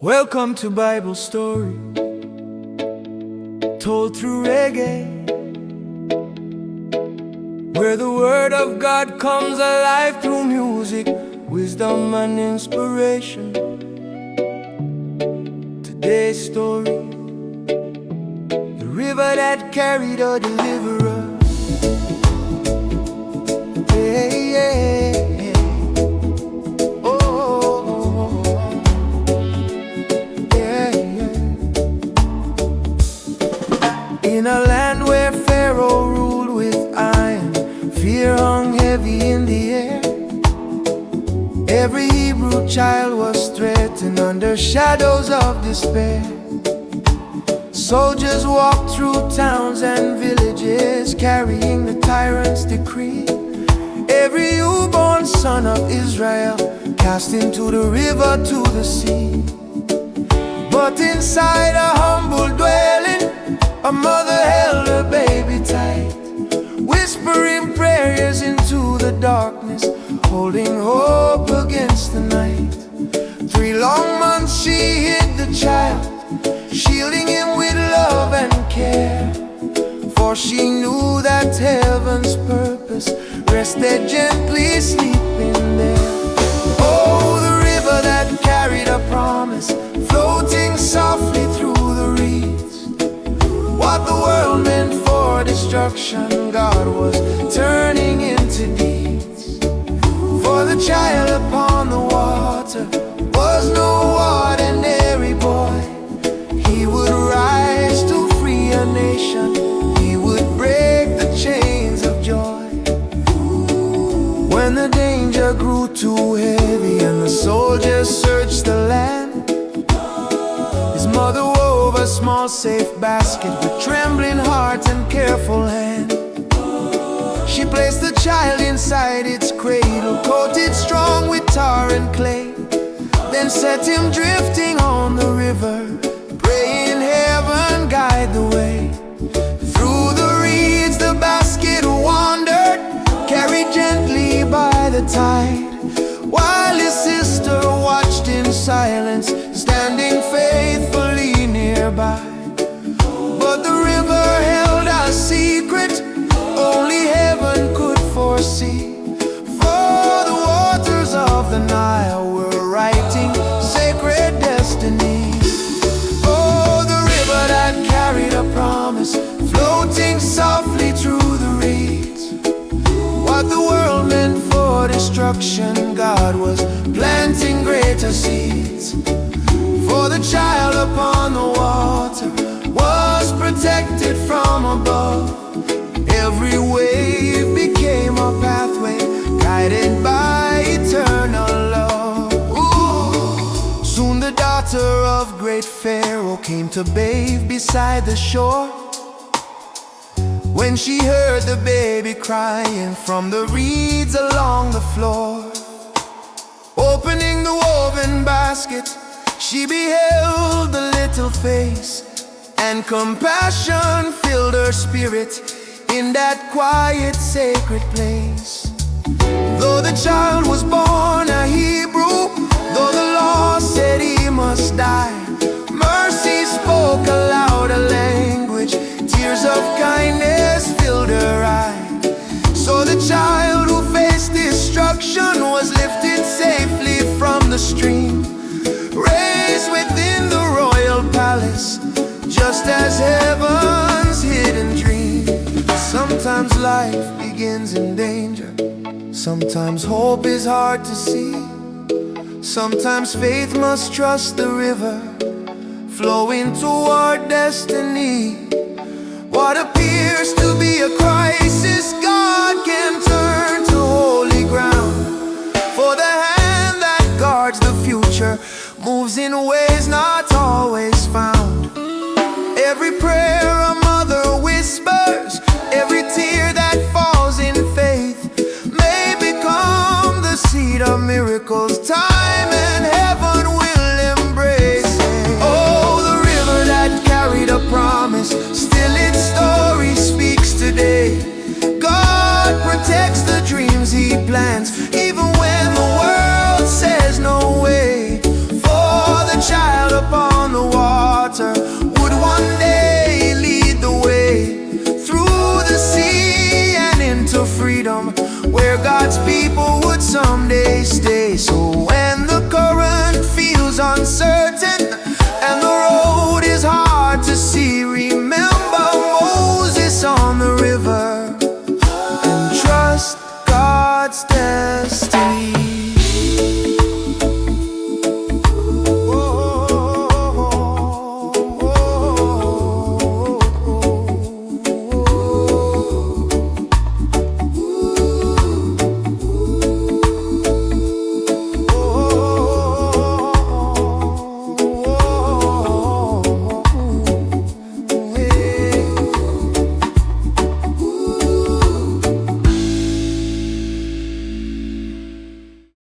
Welcome to Bible Story, told through reggae, where the word of God comes alive through music, wisdom and inspiration. Today's story, the river that carried a deliverer. Yeah, yeah. In a land where Pharaoh ruled with iron, fear hung heavy in the air. Every Hebrew child was threatened under shadows of despair. Soldiers walked through towns and villages, carrying the tyrant's decree. Every newborn son of Israel cast into the river, to the sea. But inside a humble dwelling, a mother held her baby tight, whispering prayers into the darkness, holding hope against the night. 3 long months she hid the child, shielding him with love and care. For she knew that heaven's purpose rested gently sleeping there. Oh, the river that carried a promise, floating softly through the reeds. What the world meant for destruction, God was turning into deeds. For the child upon the water was no ordinary boy. He would rise to free a nation, he would break the chains of joy. When the danger grew too heavy and the soldiers searched the land, his mother wove a small safe basket with trembling heart and careful hand. She placed the child inside its cradle, coated strong with tar and clay, then set him drifting on the river, praying heaven guide the way. Through the reeds the basket wandered, carried gently by the tide, while his sister watched in silence, standing faithfully nearby. But the river held a secret only heaven could foresee. For the waters of the Nile were writing sacred destinies. Oh, the river that carried a promise, floating softly through the reeds. What the world meant for destruction, God was planting greater seeds. For the child upon the water was protected from above. Every wave became a pathway, guided by eternal love. Ooh. Soon the daughter of great Pharaoh came to bathe beside the shore. When she heard the baby crying from the reeds along the floor, opening the woven basket, she beheld the little face, and compassion filled her spirit in that quiet sacred place. Though the child was born a Hebrew, though the law said he must die, mercy spoke a louder language, tears of kindness filled her eye. So the child who faced destruction was lifted safely from the stream, raised within the royal palace, just as heaven's hidden dream. Sometimes life begins in danger, sometimes hope is hard to see, sometimes faith must trust the river, flowing toward destiny. What appears to be a crisis, God can turn to holy ground. For the hand that guards the future moves in ways not always found. Every prayer a mother whispers, every tear that falls in faith, may become the seed of miracles